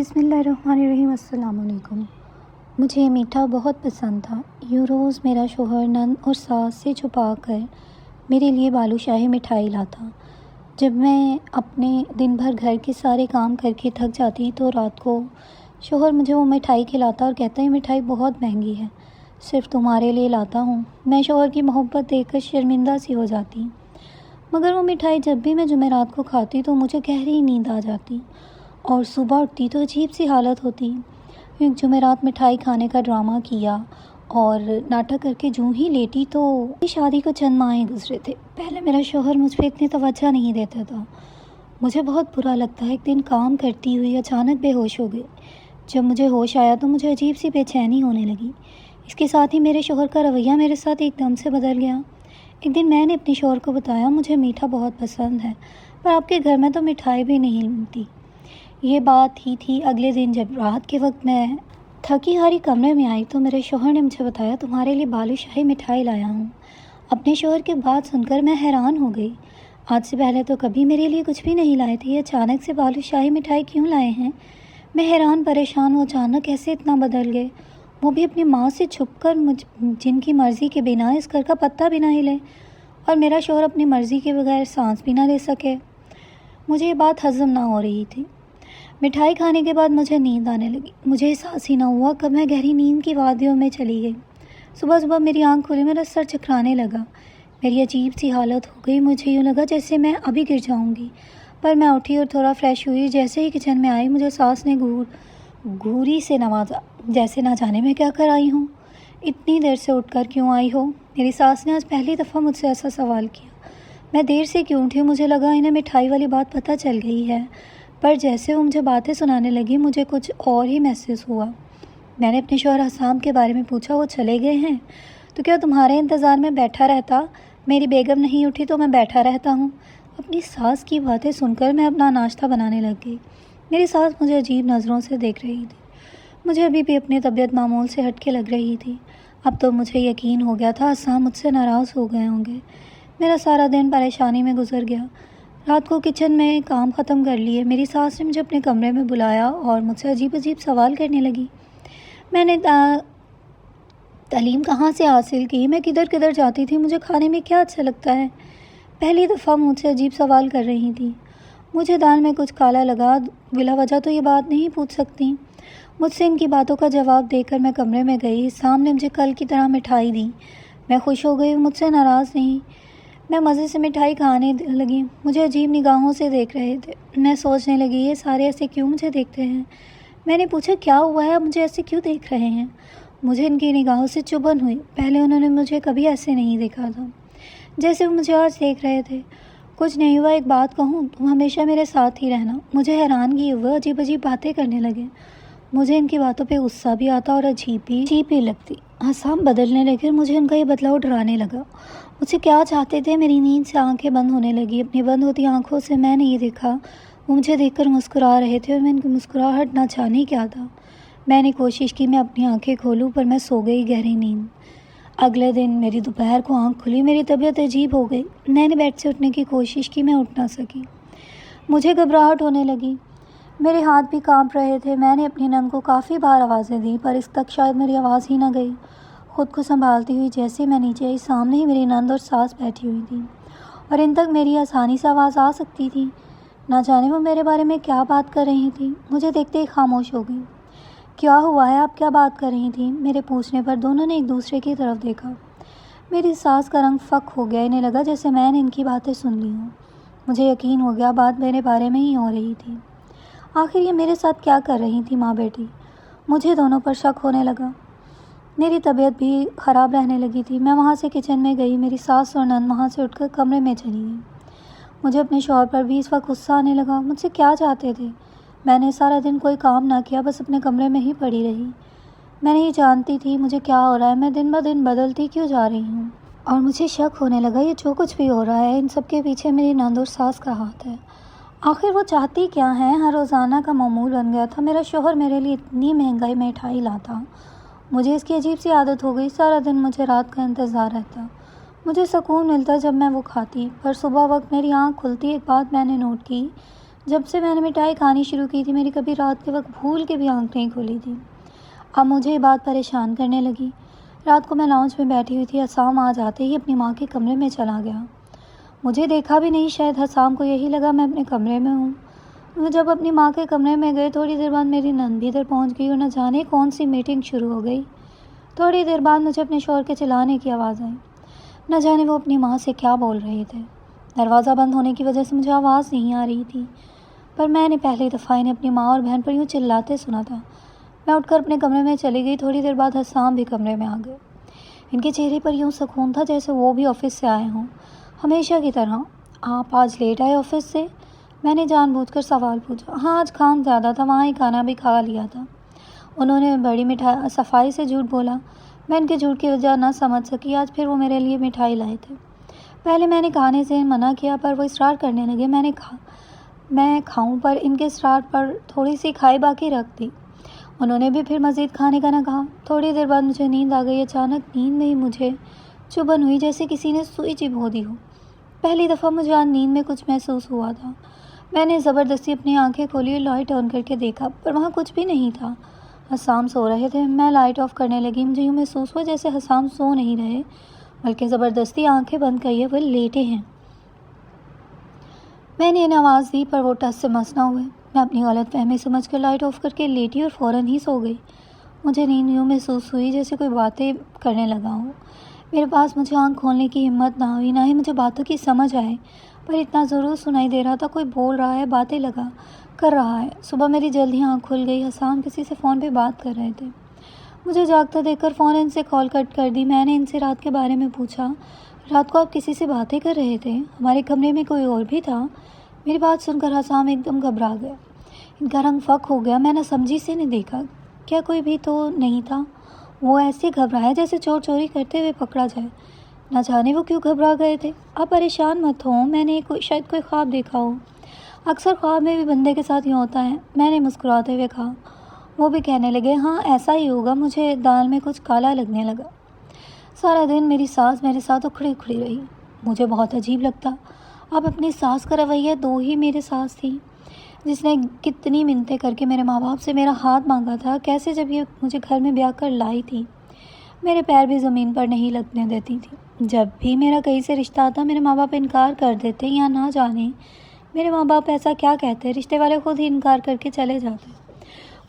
بسم اللہ الرحمن الرحیم۔ السلام علیکم۔ مجھے میٹھا بہت پسند تھا۔ یوں روز میرا شوہر نند اور ساس سے چھپا کر میرے لیے بالو شاہی مٹھائی لاتا۔ جب میں اپنے دن بھر گھر کے سارے کام کر کے تھک جاتی تو رات کو شوہر مجھے وہ مٹھائی کھلاتا اور کہتا یہ مٹھائی بہت مہنگی ہے، صرف تمہارے لیے لاتا ہوں۔ میں شوہر کی محبت دیکھ کر شرمندہ سی ہو جاتی، مگر وہ مٹھائی جب بھی میں جمعرات کو کھاتی تو مجھے گہری نیند آ جاتی اور صبح اٹھتی تو عجیب سی حالت ہوتی۔ ایک جمعرات مٹھائی کھانے کا ڈرامہ کیا اور ناٹک کر کے جوں ہی لیٹی تو شادی کو چند ماہ گزرے تھے۔ پہلے میرا شوہر مجھ پہ اتنی توجہ نہیں دیتا تھا، مجھے بہت برا لگتا ہے۔ ایک دن کام کرتی ہوئی اچانک بے ہوش ہو گئی۔ جب مجھے ہوش آیا تو مجھے عجیب سی بے چینی ہونے لگی۔ اس کے ساتھ ہی میرے شوہر کا رویہ میرے ساتھ ایک دم سے بدل گیا۔ ایک دن میں نے اپنے شوہر کو بتایا مجھے میٹھا بہت پسند ہے، پر آپ کے گھر میں تو مٹھائی بھی نہیں ملتی۔ یہ بات ہی تھی اگلے دن جب رات کے وقت میں تھکی ہاری کمرے میں آئی تو میرے شوہر نے مجھے بتایا تمہارے لیے بالو شاہی مٹھائی لایا ہوں۔ اپنے شوہر کی بات سن کر میں حیران ہو گئی۔ آج سے پہلے تو کبھی میرے لیے کچھ بھی نہیں لائے تھے، یہ اچانک سے بالو شاہی مٹھائی کیوں لائے ہیں؟ میں حیران پریشان ہوں، اچانک کیسے اتنا بدل گئے، وہ بھی اپنی ماں سے چھپ کر، جن کی مرضی کے بنا اس گھر کا پتہ بھی نہ ہلے، اور میرا شوہر اپنی مرضی کے بغیر سانس بھی نہ لے سکے۔ مجھے یہ بات ہضم نہ ہو رہی تھی۔ مٹھائی کھانے کے بعد مجھے نیند آنے لگی۔ مجھے احساس ہی نہ ہوا کب میں گہری نیند کی وادیوں میں چلی گئی۔ صبح صبح میری آنکھ کھلی، میرا سر چکرانے لگا، میری عجیب سی حالت ہو گئی۔ مجھے یوں لگا جیسے میں ابھی گر جاؤں گی، پر میں اٹھی اور تھوڑا فریش ہوئی۔ جیسے ہی کچن میں آئی مجھے ساس نے گھوری سے نوازا، جیسے نہ جانے میں کیا کر آئی ہوں، اتنی دیر سے اٹھ کر کیوں آئی ہو؟ میری ساس نے آج پہلی دفعہ مجھ سے ایسا سوال کیا۔ میں دیر سے کیوں اٹھی؟ مجھے لگا انہیں مٹھائی والی بات پتہ چل گئی ہے، پر جیسے وہ مجھے باتیں سنانے لگی مجھے کچھ اور ہی محسوس ہوا۔ میں نے اپنے شوہر حسام کے بارے میں پوچھا، وہ چلے گئے ہیں تو کیا تمہارے انتظار میں بیٹھا رہتا؟ میری بیگم نہیں اٹھی تو میں بیٹھا رہتا ہوں۔ اپنی ساس کی باتیں سن کر میں اپنا ناشتہ بنانے لگ گئی۔ میری ساس مجھے عجیب نظروں سے دیکھ رہی تھی، مجھے ابھی بھی اپنی طبیعت معمول سے ہٹ کے لگ رہی تھی۔ اب تو مجھے یقین ہو گیا تھا حسام مجھ سے ناراض ہو گئے ہوں گے۔ میرا سارا دن پریشانی میں گزر گیا۔ رات کو کچن میں کام ختم کر لیے میری ساس نے مجھے اپنے کمرے میں بلایا اور مجھ سے عجیب عجیب سوال کرنے لگی۔ میں نے تعلیم کہاں سے حاصل کی، میں کدھر کدھر جاتی تھی، مجھے کھانے میں کیا اچھا لگتا ہے، پہلی دفعہ مجھ سے عجیب سوال کر رہی تھی۔ مجھے دال میں کچھ کالا لگا، بلا وجہ تو یہ بات نہیں پوچھ سکتی۔ مجھ سے ان کی باتوں کا جواب دے کر میں کمرے میں گئی۔ حسام نے مجھے کل کی طرح مٹھائی دی، میں خوش ہو گئی، مجھ سے ناراض نہیں۔ میں مزے سے مٹھائی کھانے لگی، مجھے عجیب نگاہوں سے دیکھ رہے تھے۔ میں سوچنے لگی یہ سارے ایسے کیوں مجھے دیکھتے ہیں؟ میں نے پوچھا کیا ہوا ہے، اب مجھے ایسے کیوں دیکھ رہے ہیں؟ مجھے ان کی نگاہوں سے چبھن ہوئی، پہلے انہوں نے مجھے کبھی ایسے نہیں دیکھا تھا جیسے وہ مجھے آج دیکھ رہے تھے۔ کچھ نہیں ہوا، ایک بات کہوں، تم ہمیشہ میرے ساتھ ہی رہنا۔ مجھے حیرانگی ہوئی، عجیب عجیب باتیں کرنے لگے، مجھے ان کی باتوں پہ غصہ بھی آتا اور عجیب بھی لگتی۔ حسام بدلنے لگے اور مجھے ان کا یہ بدلاؤ ڈرانے لگا۔ مجھ سے کیا چاہتے تھے؟ میری نیند سے آنکھیں بند ہونے لگی، اپنی بند ہوتی آنکھوں سے میں نے یہ دیکھا وہ مجھے دیکھ کر مسکرا رہے تھے اور میں ان کی مسکراہٹ نہ جانے کیا تھا۔ میں نے کوشش کی میں اپنی آنکھیں کھولوں پر میں سو گئی گہری نیند۔ اگلے دن میری دوپہر کو آنکھ کھلی، میری طبیعت عجیب ہو گئی، میں نے بیڈ سے اٹھنے کی کوشش کی، میں اٹھ نہ سکی، مجھے گھبراہٹ ہونے لگی، میرے ہاتھ بھی کانپ رہے تھے۔ میں نے اپنی نند کو کافی بار آوازیں دیں پر اس تک شاید میری آواز ہی نہ گئی۔ خود کو سنبھالتی ہوئی جیسے میں نیچے آئی، سامنے ہی میری نند اور ساس بیٹھی ہوئی تھی اور ان تک میری آسانی سے آواز آ سکتی تھی۔ نہ جانے وہ میرے بارے میں کیا بات کر رہی تھی، مجھے دیکھتے ہی خاموش ہو گئی۔ کیا ہوا ہے، آپ کیا بات کر رہی تھیں؟ میرے پوچھنے پر دونوں نے ایک دوسرے کی طرف دیکھا۔ میری ساس کا رنگ فک ہو گیا، انہیں لگا جیسے میں نے ان کی باتیں سن لی ہوں۔ مجھے یقین ہو گیا بات میرے بارے میں ہی ہو رہی تھی۔ آخر یہ میرے ساتھ کیا کر رہی تھی ماں بیٹی؟ مجھے دونوں پر شک ہونے لگا، میری طبیعت بھی خراب رہنے لگی تھی۔ میں وہاں سے کچن میں گئی، میری ساس اور نند وہاں سے اٹھ کر کمرے میں چلی گئی۔ مجھے اپنے شوہر پر بھی اس وقت غصہ آنے لگا، مجھ سے کیا چاہتے تھے؟ میں نے سارا دن کوئی کام نہ کیا، بس اپنے کمرے میں ہی پڑی رہی۔ میں نہیں جانتی تھی مجھے کیا ہو رہا ہے، میں دن بدن بدلتی کیوں جا رہی ہوں، اور مجھے شک ہونے لگا یہ جو کچھ بھی ہو رہا ہے ان سب کے پیچھے میری نند اور ساس کا ہاتھ ہے۔ آخر وہ چاہتی کیا ہیں؟ ہر روزانہ کا معمول بن گیا تھا، میرا شوہر میرے لیے اتنی مہنگائی مٹھائی لاتا، مجھے اس کی عجیب سی عادت ہو گئی، سارا دن مجھے رات کا انتظار رہتا، مجھے سکون ملتا جب میں وہ کھاتی، پر صبح وقت میری آنکھ کھلتی ایک بات میں نے نوٹ کی، جب سے میں نے مٹھائی کھانی شروع کی تھی میری کبھی رات کے وقت بھول کے بھی آنکھ نہیں کھولی تھی۔ اب مجھے یہ بات پریشان کرنے لگی۔ رات کو میں لاؤنج میں بیٹھی ہوئی تھی، حسام آج آتے ہی اپنی ماں کے کمرے میں چلا گیا۔ مجھے دیکھا بھی نہیں، شاید حسام کو یہی لگا میں اپنے کمرے میں ہوں۔ وہ جب اپنی ماں کے کمرے میں گئے تھوڑی دیر بعد میری نند بھی ادھر پہنچ گئی اور نہ جانے کون سی میٹنگ شروع ہو گئی۔ تھوڑی دیر بعد مجھے اپنے شوہر کے چلانے کی آواز آئی۔ نہ جانے وہ اپنی ماں سے کیا بول رہے تھے۔ دروازہ بند ہونے کی وجہ سے مجھے آواز نہیں آ رہی تھی، پر میں نے پہلی دفعہ انہیں اپنی ماں اور بہن پر یوں چلاتے سنا تھا۔ میں اٹھ کر اپنے کمرے میں چلی گئی۔ تھوڑی دیر بعد حسام بھی کمرے میں آ گئے۔ ان کے چہرے پر یوں سکون تھا جیسے وہ بھی آفس سے آئے ہوں، ہمیشہ کی طرح۔ آپ آج لیٹ آئے آفس سے؟ میں نے جان بوجھ کر سوال پوچھا۔ ہاں، آج کام زیادہ تھا، وہاں ہی کھانا بھی کھا لیا تھا۔ انہوں نے بڑی صفائی سے جھوٹ بولا۔ میں ان کے جھوٹ کی وجہ نہ سمجھ سکی۔ آج پھر وہ میرے لیے مٹھائی لائے تھے۔ پہلے میں نے کھانے سے منع کیا پر وہ اصرار کرنے لگے میں کھاؤں، پر ان کے اصرار پر تھوڑی سی کھائی باقی رکھ دی۔ انہوں نے بھی پھر مزید کھانے کا نہ کہا۔ تھوڑی دیر بعد مجھے نیند آ گئی۔ اچانک نیند میں ہی مجھے چبھن ہوئی جیسے کسی نے سوئی چبھو دی ہو۔ پہلی دفعہ مجھے آج نیند میں کچھ محسوس ہوا تھا۔ میں نے زبردستی اپنی آنکھیں کھولی اور لائٹ آن کر کے دیکھا، پر وہاں کچھ بھی نہیں تھا۔ حسام سو رہے تھے۔ میں لائٹ آف کرنے لگی۔ مجھے یوں محسوس ہوا جیسے حسام سو نہیں رہے بلکہ زبردستی آنکھیں بند کیے وہ لیٹے ہیں۔ میں نے انہیں آواز دی پر وہ ٹس سے مس نہ ہوئے۔ میں اپنی غلط فہمی سمجھ کر لائٹ آف کر کے لیٹی اور فوراً ہی سو گئی۔ مجھے نیند یوں محسوس ہوئی جیسے کوئی باتیں کرنے لگا ہو میرے پاس۔ مجھے آنکھ کھولنے کی ہمت نہ ہوئی، نہ ہی مجھے باتوں کی سمجھ آئے، پر اتنا ضرور سنائی دے رہا تھا کوئی بول رہا ہے، باتیں کر رہا ہے۔ صبح میری جلد ہی آنکھ کھل گئی۔ حسام کسی سے فون پہ بات کر رہے تھے۔ مجھے جاگتا دیکھ کر فوراً سے کال کٹ کر دی۔ میں نے ان سے رات کے بارے میں پوچھا۔ رات کو آپ کسی سے باتیں کر رہے تھے؟ ہمارے کمرے میں کوئی اور بھی تھا؟ میری بات سن کر حسام ایک دم گھبرا گیا۔ ان کا رنگ فک ہو گیا۔ میں نہ سمجھی سے نے دیکھا، کیا کوئی بھی تو نہیں تھا؟ وہ ایسے گھبرایا جیسے چور چوری کرتے ہوئے پکڑا جائے۔ نہ جانے وہ کیوں گھبرا گئے تھے۔ آپ پریشان مت ہوں، میں نے شاید کوئی خواب دیکھا ہو۔ اکثر خواب میں بھی بندے کے ساتھ یوں ہوتا ہے، میں نے مسکراتے ہوئے کہا۔ وہ بھی کہنے لگے، ہاں ایسا ہی ہوگا۔ مجھے دال میں کچھ کالا لگنے لگا۔ سارا دن میری ساس میرے ساتھ اکھڑی رہی۔ مجھے بہت عجیب لگتا۔ اب اپنی ساس کا رویہ دو ہی میرے ساس تھی، جس نے کتنی منتیں کر کے میرے ماں باپ سے میرا ہاتھ مانگا تھا۔ کیسے جب یہ مجھے گھر میں بیاہ کر لائی تھی، میرے پیر بھی زمین پر نہیں لگنے دیتی تھی۔ جب بھی میرا کہیں سے رشتہ آتا میرے ماں باپ انکار کر دیتے، یا نہ جانے میرے ماں باپ ایسا کیا کہتے، رشتے والے خود ہی انکار کر کے چلے جاتے۔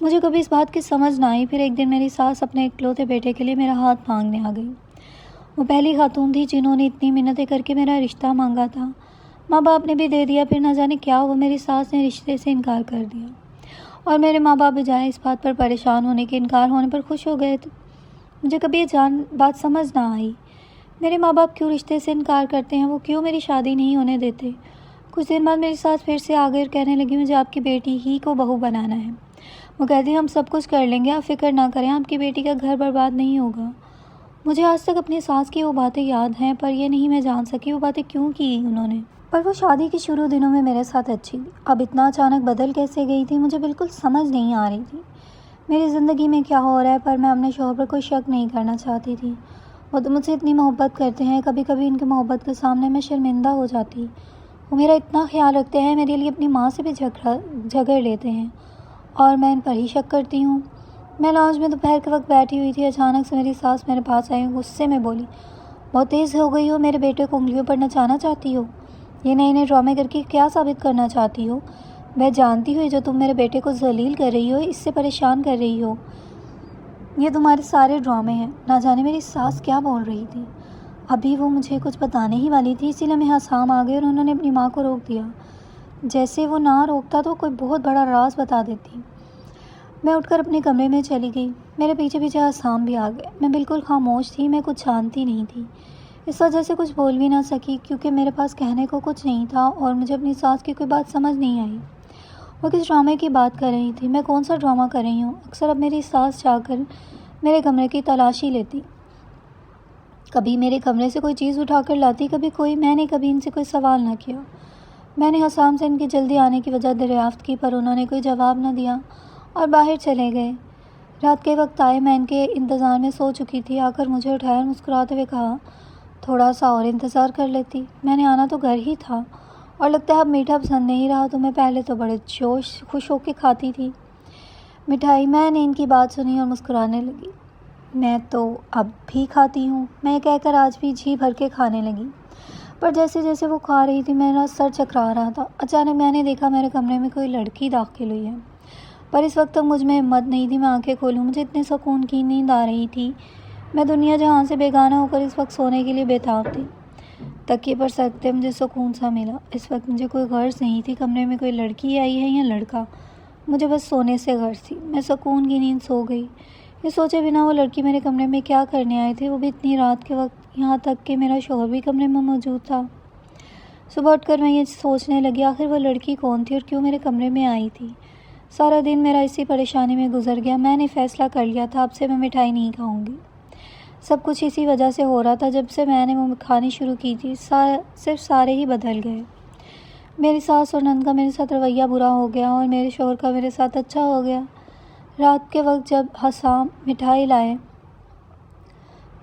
مجھے کبھی اس بات کی سمجھ نہ آئی۔ پھر ایک دن میری ساس اپنے اکلوتے بیٹے کے لیے میرا ہاتھ مانگنے آ گئی۔ وہ پہلی خاتون تھی جنہوں نے اتنی منتیں کر کے میرا رشتہ مانگا تھا۔ ماں باپ نے بھی دے دیا، پھر نہ جانے کیا ہوا، میری ساس نے رشتے سے انکار کر دیا، اور میرے ماں باپ بجائے اس بات پر پریشان ہونے کے انکار ہونے پر خوش ہو گئے تھے۔ مجھے کبھی یہ بات سمجھ نہ آئی، میرے ماں باپ کیوں رشتے سے انکار کرتے ہیں، وہ کیوں میری شادی نہیں ہونے دیتے۔ کچھ دن بعد میری ساس پھر سے آ گئی اور کہنے لگی، مجھے آپ کی بیٹی ہی کو بہو بنانا ہے۔ وہ کہتی، ہم سب کچھ کر لیں گے، آپ فکر نہ کریں، آپ کی بیٹی کا گھر برباد نہیں ہوگا۔ مجھے آج تک اپنی ساس کی وہ باتیں یاد ہیں، پر یہ نہیں میں جان سکی وہ باتیں کیوں کی انہوں نے۔ پر وہ شادی کے شروع دنوں میں میرے ساتھ اچھی تھی، اب اتنا اچانک بدل کیسے گئی تھی، مجھے بالکل سمجھ نہیں آ رہی تھی۔ میری زندگی میں کیا ہو رہا ہے، پر میں اپنے شوہر پر کوئی شک نہیں کرنا چاہتی تھی۔ وہ تو مجھ سے اتنی محبت کرتے ہیں، کبھی کبھی ان کی محبت کے سامنے میں شرمندہ ہو جاتی۔ وہ میرا اتنا خیال رکھتے ہیں، میرے لیے اپنی ماں سے بھی جھگڑ لیتے ہیں، اور میں ان پر ہی شک کرتی ہوں۔ میں لاؤنج میں دوپہر کے وقت بیٹھی ہوئی تھی، اچانک سے میری ساس میرے پاس آئی، غصے میں بولی، بہت تیز ہو گئی ہو، میرے بیٹے کو انگلیوں پر نچانا چاہتی ہو، یہ نئے نئے ڈرامے کر کے کیا ثابت کرنا چاہتی ہو؟ میں جانتی ہوں جو تم میرے بیٹے کو ذلیل کر رہی ہو، اس سے پریشان کر رہی ہو، یہ تمہارے سارے ڈرامے ہیں۔ نہ جانے میری ساس کیا بول رہی تھی۔ ابھی وہ مجھے کچھ بتانے ہی والی تھی، اسی لیے میں حسام آ گئے اور انہوں نے اپنی ماں کو روک دیا، جیسے وہ نہ روکتا تو کوئی بہت بڑا راز بتا دیتی۔ میں اٹھ کر اپنے کمرے میں چلی گئی۔ میرے پیچھے پیچھے حسام بھی آ گئے۔ میں بالکل خاموش تھی، میں کچھ جانتی نہیں تھی، اس وجہ سے کچھ بول بھی نہ سکی، کیونکہ میرے پاس کہنے کو کچھ نہیں تھا، اور مجھے اپنی ساس کی کوئی بات سمجھ نہیں آئی۔ وہ کس ڈرامے کی بات کر رہی تھی، میں کون سا ڈرامہ کر رہی ہوں؟ اکثر اب میری ساس جا کر میرے کمرے کی تلاشی لیتی، کبھی میرے کمرے سے کوئی چیز اٹھا کر لاتی، میں نے کبھی ان سے کوئی سوال نہ کیا۔ میں نے حسام سے ان کی جلدی آنے کی وجہ دریافت کی، پر انہوں نے کوئی جواب نہ دیا اور باہر چلے گئے۔ رات کے وقت آئے، میں ان کے انتظار میں سو چکی تھی۔ آ کر مجھے اٹھایا اور مسکراتے ہوئے کہا، تھوڑا سا اور انتظار کر لیتی، میں نے آنا تو گھر ہی تھا، اور لگتا ہے اب میٹھا پسند نہیں رہا، تو میں پہلے تو بڑے خوش ہو کے کھاتی تھی مٹھائی۔ میں نے ان کی بات سنی اور مسکرانے لگی۔ میں تو اب بھی کھاتی ہوں، میں کہہ کر آج بھی جی بھر کے کھانے لگی۔ پر جیسے جیسے وہ کھا رہی تھی میرا سر چکرا رہا تھا۔ اچانک میں نے دیکھا میرے کمرے میں کوئی لڑکی داخل ہوئی ہے، پر اس وقت تک مجھ میں ہمت نہیں تھی میں آنکھیں کھولوں۔ مجھے اتنے سکون کی نیند آ رہی تھی، میں دنیا جہاں سے بیگانہ ہو کر اس وقت سونے کے لیے بےتاب تھی۔ تکیے پر سکتے مجھے سکون سا ملا۔ اس وقت مجھے کوئی غرض نہیں تھی کمرے میں کوئی لڑکی آئی ہے یا لڑکا، مجھے بس سونے سے غرض تھی۔ میں سکون کی نیند سو گئی، یہ سوچے بنا وہ لڑکی میرے کمرے میں کیا کرنے آئی تھی، وہ بھی اتنی رات کے وقت، یہاں تک کہ میرا شوہر بھی کمرے میں موجود تھا۔ صبح اٹھ کر میں یہ سوچنے لگی آخر وہ لڑکی کون تھی اور کیوں میرے کمرے میں آئی تھی۔ سارا دن میرا اسی پریشانی میں گزر گیا۔ میں نے فیصلہ کر لیا تھا اب سے میں مٹھائی نہیں کھاؤں گی۔ سب کچھ اسی وجہ سے ہو رہا تھا، جب سے میں نے وہ کھانی شروع کی تھی صرف سارے ہی بدل گئے۔ میری ساس اور نند کا میرے ساتھ رویہ برا ہو گیا اور میرے شوہر کا میرے ساتھ اچھا ہو گیا۔ رات کے وقت جب حسام مٹھائی لائے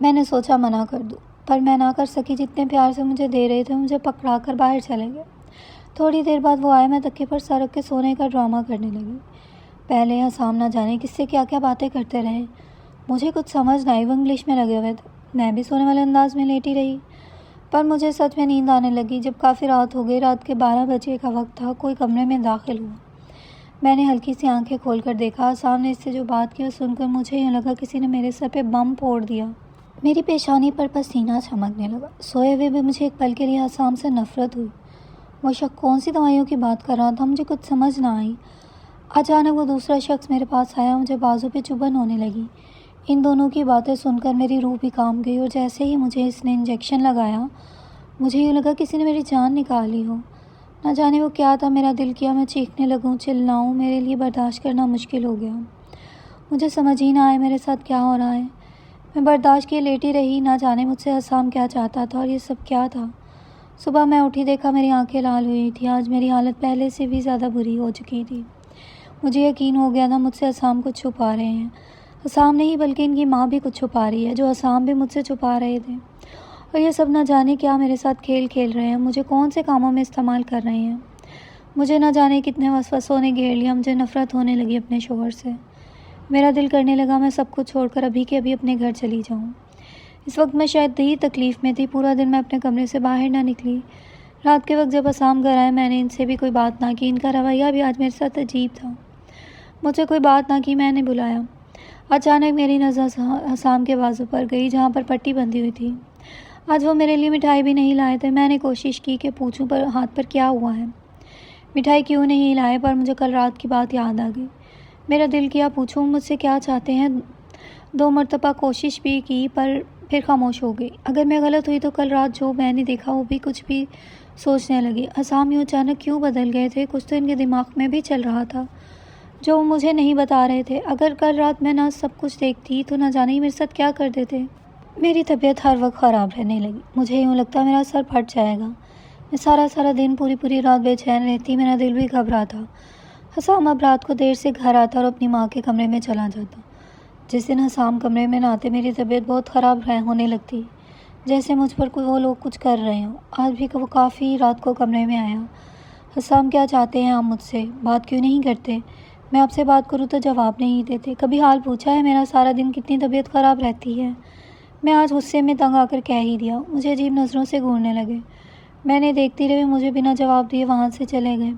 میں نے سوچا منع کر دوں، پر میں نہ کر سکی۔ جتنے پیار سے مجھے دے رہے تھے مجھے پکڑا کر باہر چلے گئے۔ تھوڑی دیر بعد وہ آئے، میں تکیے پر سر رکھ کے سونے کا ڈرامہ کرنے لگی۔ پہلے حسام نہ جانے کس سے کیا کیا باتیں کرتے رہے، مجھے کچھ سمجھ نہ آئی، وہ انگلش میں لگے ہوئے تھے۔ میں بھی سونے والے انداز میں لیٹی رہی، پر مجھے سچ میں نیند آنے لگی۔ جب کافی رات ہو گئی، رات کے 12 بجے کا وقت تھا، کوئی کمرے میں داخل ہوا۔ میں نے ہلکی سی آنکھیں کھول کر دیکھا، حسام نے اس سے جو بات کی وہ سن کر مجھے یوں لگا کسی نے میرے سر پہ بم پھوڑ دیا۔ میری پیشانی پر پسینہ چمکنے لگا۔ سوئے ہوئے بھی مجھے ایک پل کے لیے حسام سے نفرت ہوئی۔ وہ شخص کون سی دوائیوں کی بات کر رہا تھا، مجھے کچھ سمجھ نہ آئی۔ اچانک وہ دوسرا شخص میرے پاس آیا، مجھے بازو پہ چبھن ہونے لگی۔ ان دونوں کی باتیں سن کر میری روح بھی کانپ گئی، اور جیسے ہی مجھے اس نے انجیکشن لگایا مجھے یوں لگا کسی نے میری جان نکالی ہو۔ نہ جانے وہ کیا تھا، میرا دل کیا میں چیخنے لگوں، چلاؤں، میرے لیے برداشت کرنا مشکل ہو گیا۔ مجھے سمجھ ہی نہ آئے میرے ساتھ کیا ہو رہا ہے۔ میں برداشت کیے لیٹی رہی، نہ جانے مجھ سے حسام کیا چاہتا تھا اور یہ سب کیا تھا۔ صبح میں اٹھی، دیکھا میری آنکھیں لال ہوئی تھیں۔ آج میری حالت پہلے سے بھی زیادہ بری ہو چکی تھی۔ مجھے یقین ہو گیا تھا مجھ سے حسام کچھ چھپا رہے ہیں۔ حسام نہیں بلکہ ان کی ماں بھی کچھ چھپا رہی ہے، جو حسام بھی مجھ سے چھپا رہے تھے۔ اور یہ سب نہ جانے کیا میرے ساتھ کھیل کھیل رہے ہیں، مجھے کون سے کاموں میں استعمال کر رہے ہیں۔ مجھے نہ جانے کتنے وسوسوں نے گھیر لیا، مجھے نفرت ہونے لگی اپنے شوہر سے۔ میرا دل کرنے لگا میں سب کچھ چھوڑ کر ابھی کے ابھی اپنے گھر چلی جاؤں۔ اس وقت میں شاید ہی تکلیف میں تھی، پورا دن میں اپنے کمرے سے باہر نہ نکلی۔ رات کے وقت جب حسام گھر آئے میں نے ان سے بھی کوئی بات نہ کی، ان کا رویہ بھی آج میرے ساتھ عجیب تھا۔ مجھ سے کوئی بات نہ کی، میں نے بلایا۔ اچانک میری نظر حسام کے بازو پر گئی جہاں پر پٹی بندھی ہوئی تھی۔ آج وہ میرے لیے مٹھائی بھی نہیں لائے تھے۔ میں نے کوشش کی کہ پوچھوں پر ہاتھ پر کیا ہوا ہے، مٹھائی کیوں نہیں لائے، پر مجھے کل رات کی بات یاد آ گئی۔ میرا دل کیا پوچھوں مجھ سے کیا چاہتے ہیں۔ 2 مرتبہ کوشش بھی کی پر پھر خاموش ہو گئی۔ اگر میں غلط ہوئی تو کل رات جو میں نے دیکھا وہ بھی کچھ بھی سوچنے لگی۔ حسام یوں اچانک کیوں بدل گئے تھے، کچھ تو ان کے دماغ میں بھی چل رہا تھا جو وہ مجھے نہیں بتا رہے تھے۔ اگر کل رات میں نہ سب کچھ دیکھتی تو نہ جانے میرے ساتھ کیا کر دیتے۔ میری طبیعت ہر وقت خراب رہنے لگی، مجھے یوں لگتا میرا سر پھٹ جائے گا۔ میں سارا دن پوری رات بے چین رہتی، میرا دل بھی گھبرا تھا۔ حسام اب رات کو دیر سے گھر آتا اور اپنی ماں کے کمرے میں چلا جاتا۔ جس دن حسام کمرے میں نہ آتے میری طبیعت بہت خراب ہونے لگتی، جیسے مجھ پر وہ لوگ کچھ کر رہے ہوں۔ آج بھی وہ کافی رات کو کمرے میں آیا۔ حسام کیا چاہتے ہیں آپ مجھ سے، بات کیوں نہیں کرتے؟ میں آپ سے بات کروں تو جواب نہیں دیتے، کبھی حال پوچھا ہے میرا سارا دن کتنی طبیعت خراب رہتی ہے؟ میں آج غصے میں تنگ آ کر کہہ ہی دیا۔ مجھے عجیب نظروں سے گھورنے لگے، میں نے دیکھتی رہی، مجھے بنا جواب دیے وہاں سے چلے گئے۔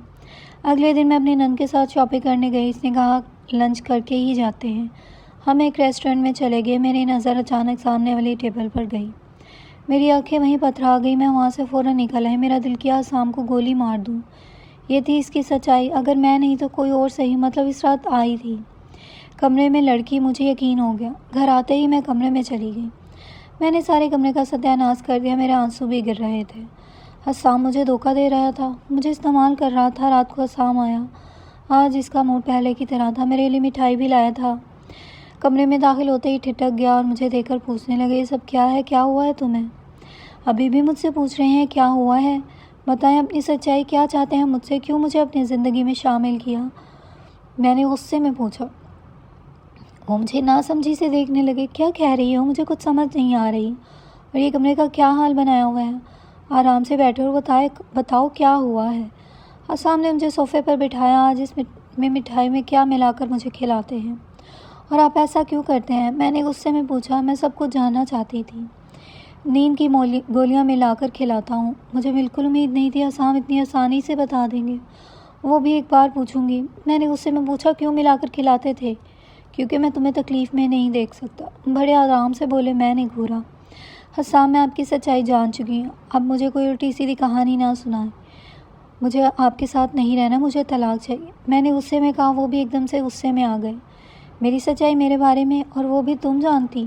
اگلے دن میں اپنی نند کے ساتھ شاپنگ کرنے گئی، اس نے کہا لنچ کر کے ہی جاتے ہیں۔ ہم ایک ریسٹورنٹ میں چلے گئے، میری نظر اچانک سامنے والی ٹیبل پر گئی، میری آنکھیں وہیں پتھرا گئی، میں وہاں سے فوراً نکل آئی۔ میرا دل کیا حسام کو گولی مار دوں، یہ تھی اس کی سچائی۔ اگر میں نہیں تو کوئی اور صحیح، مطلب اس رات آئی تھی کمرے میں لڑکی، مجھے یقین ہو گیا۔ گھر آتے ہی میں کمرے میں چلی گئی، میں نے سارے کمرے کا ستیہ ناش کر دیا، میرے آنسو بھی گر رہے تھے۔ حسام مجھے دھوکہ دے رہا تھا، مجھے استعمال کر رہا تھا۔ رات کو حسام آیا، آج اس کا موڈ پہلے کی طرح تھا، میرے لیے مٹھائی بھی لایا تھا۔ کمرے میں داخل ہوتے ہی ٹھٹک گیا اور مجھے دیکھ کر پوچھنے لگے یہ سب کیا ہے، کیا ہوا ہے تمہیں؟ ابھی بھی مجھ سے پوچھ رہے ہیں کیا ہوا ہے؟ بتائیں اپنی سچائی، کیا چاہتے ہیں مجھ سے، کیوں مجھے اپنی زندگی میں شامل کیا؟ میں نے غصے میں پوچھا۔ وہ مجھے ناسمجھی سے دیکھنے لگے، کیا کہہ رہی ہو، مجھے کچھ سمجھ نہیں آ رہی، اور یہ کمرے کا کیا حال بنایا ہوا ہے؟ آرام سے بیٹھے اور بتاؤ کیا ہوا ہے۔ حسام نے مجھے صوفے پر بٹھایا۔ آج اس میں مٹھائی میں کیا ملا کر مجھے کھلاتے ہیں اور آپ ایسا کیوں کرتے ہیں؟ میں نے غصے میں پوچھا۔ میں سب کچھ جاننا چاہتی تھی۔ نیند کی گولیاں ملا کر کھلاتا ہوں۔ مجھے بالکل امید نہیں تھی حسام اتنی آسانی سے بتا دیں گے۔ وہ بھی ایک بار پوچھوں گی؟ میں نے غصے میں پوچھا۔ کیوں ملا کر کھلاتے تھے؟ کیونکہ میں تمہیں تکلیف میں نہیں دیکھ سکتا، بڑے آرام سے بولے۔ میں نے گھورا۔ حسام، میں آپ کی سچائی جان چکی ہوں، اب مجھے کوئی الٹی سیدھی کہانی نہ سنائیں۔ مجھے آپ کے ساتھ نہیں رہنا، مجھے طلاق چاہیے، میں نے غصے میں کہا۔ وہ بھی ایک دم سے غصے میں آ گئے۔ میری سچائی میرے بارے میں، اور وہ بھی تم جانتی؟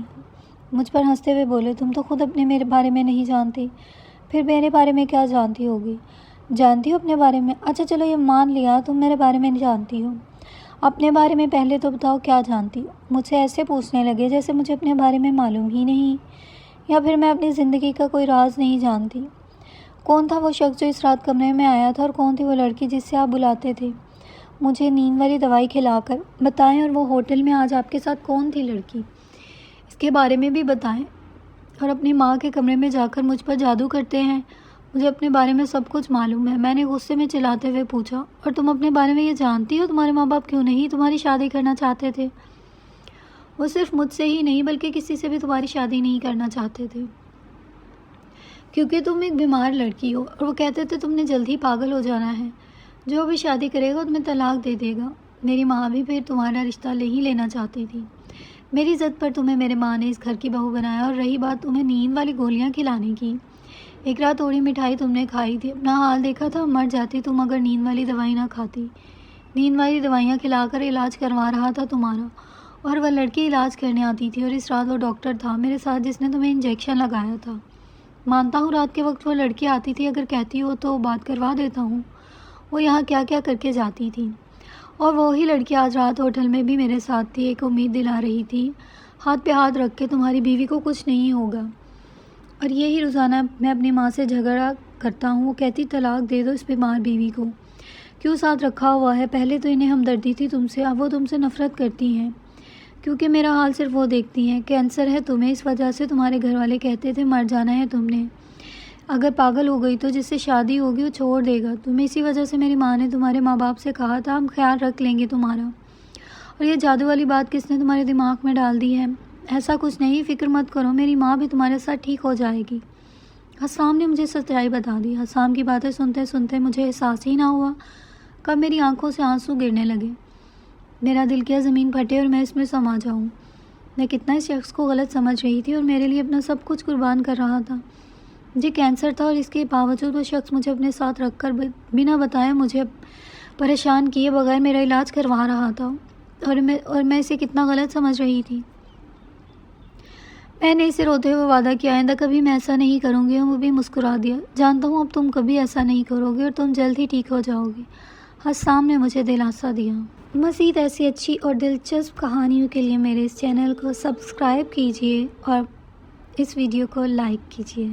مجھ پر ہنستے ہوئے بولے۔ تم تو خود اپنے میرے بارے میں نہیں جانتی، پھر میرے بارے میں کیا جانتی ہوگی؟ جانتی ہو اپنے بارے میں؟ اچھا چلو یہ مان لیا تم میرے بارے میں نہیں جانتی ہو، اپنے بارے میں پہلے تو بتاؤ کیا جانتی ہو؟ مجھ سے ایسے پوچھنے لگے جیسے مجھے اپنے بارے میں معلوم ہی نہیں، یا پھر میں اپنی زندگی کا کوئی راز نہیں جانتی۔ کون تھا وہ شخص جو اس رات کمرے میں آیا تھا، اور کون تھی وہ لڑکی جس سے آپ بلاتے تھے مجھے نیند والی دوائی کھلا کر؟ بتائیں، اور وہ ہوٹل میں آج آپ کے ساتھ کون تھی لڑکی، اس کے بارے میں بھی بتائیں۔ اور اپنی ماں کے کمرے میں جا کر مجھ پر جادو کرتے ہیں؟ مجھے اپنے بارے میں سب کچھ معلوم ہے، میں نے غصے میں چلاتے ہوئے پوچھا۔ اور تم اپنے بارے میں یہ جانتی ہو تمہارے ماں باپ کیوں نہیں تمہاری شادی کرنا چاہتے تھے؟ وہ صرف مجھ سے ہی نہیں بلکہ کسی سے بھی تمہاری شادی نہیں کرنا چاہتے تھے، کیونکہ تم ایک بیمار لڑکی ہو، اور وہ کہتے تھے تم نے جلدی پاگل ہو جانا ہے، جو بھی شادی کرے گا تمہیں طلاق دے دے گا۔ میری ماں بھی پھر تمہارا رشتہ نہیں لینا چاہتی تھی۔ میری ضد پر تمہیں میرے ماں نے اس گھر کی بہو بنایا۔ اور رہی بات تمہیں نیند والی گولیاں کھلانے کی، ایک رات تھوڑی مٹھائی تم نے کھائی تھی، اپنا حال دیکھا تھا، مر جاتی تم اگر نیند والی دوائی نہ کھاتی۔ نیند والی دوائیاں کھلا کر علاج کروا رہا تھا تمہارا، اور وہ لڑکی علاج کرنے آتی تھی، اور اس رات وہ ڈاکٹر تھا میرے ساتھ جس نے تمہیں انجیکشن لگایا تھا۔ مانتا ہوں رات کے وقت وہ لڑکی آتی تھی، اگر کہتی ہو تو بات کروا دیتا ہوں وہ یہاں کیا کیا کر کے جاتی تھی۔ اور وہی لڑکی آج رات ہوٹل میں بھی میرے ساتھ تھی، ایک امید دلا رہی تھی، ہاتھ پہ ہاتھ رکھ کے، تمہاری بیوی کو کچھ نہیں ہوگا۔ اور یہی روزانہ میں اپنی ماں سے جھگڑا کرتا ہوں، وہ کہتی طلاق دے دو اس بیمار بیوی کو، کیوں ساتھ رکھا ہوا ہے؟ پہلے تو انہیں ہمدردی تھی تم سے، اب وہ تم سے نفرت کرتی ہیں، کیونکہ میرا حال صرف وہ دیکھتی ہیں۔ کینسر ہے تمہیں، اس وجہ سے تمہارے گھر والے کہتے تھے مر جانا ہے تم نے، اگر پاگل ہو گئی تو جس سے شادی ہوگی وہ چھوڑ دے گا تمہیں۔ اسی وجہ سے میری ماں نے تمہارے ماں باپ سے کہا تھا ہم خیال رکھ لیں گے تمہارا۔ اور یہ جادو والی بات کس نے تمہارے دماغ میں ڈال دی ہے؟ ایسا کچھ نہیں، فکر مت کرو، میری ماں بھی تمہارے ساتھ ٹھیک ہو جائے گی۔ حسام نے مجھے سچائی بتا دی۔ حسام کی باتیں سنتے سنتے مجھے احساس ہی نہ ہوا کب میری آنکھوں سے آنسو گرنے لگے۔ میرا دل کیا زمین پھٹے اور میں اس میں سما جاؤں۔ میں کتنا اس شخص کو غلط سمجھ رہی تھی، اور میرے لیے اپنا سب کچھ قربان کر رہا تھا۔ مجھے کینسر تھا، اور اس کے باوجود وہ شخص مجھے اپنے ساتھ رکھ کر بنا بتائے مجھے پریشان کیے بغیر میرا علاج کروا رہا تھا، اور میں اسے کتنا غلط سمجھ رہی تھی۔ میں نے اسے روتے ہوئے وعدہ کیا آئندہ کبھی میں ایسا نہیں کروں گی، اور وہ بھی مسکرا دیا۔ جانتا ہوں اب تم کبھی ایسا نہیں کرو گے، اور تم جلد ہی ٹھیک ہو جاؤ گے، حسام نے مجھے دلاسا دیا۔ مزید ایسی اچھی اور دلچسپ کہانیوں کے لیے میرے اس چینل کو سبسکرائب کیجیے اور اس ویڈیو کو لائک کیجیے۔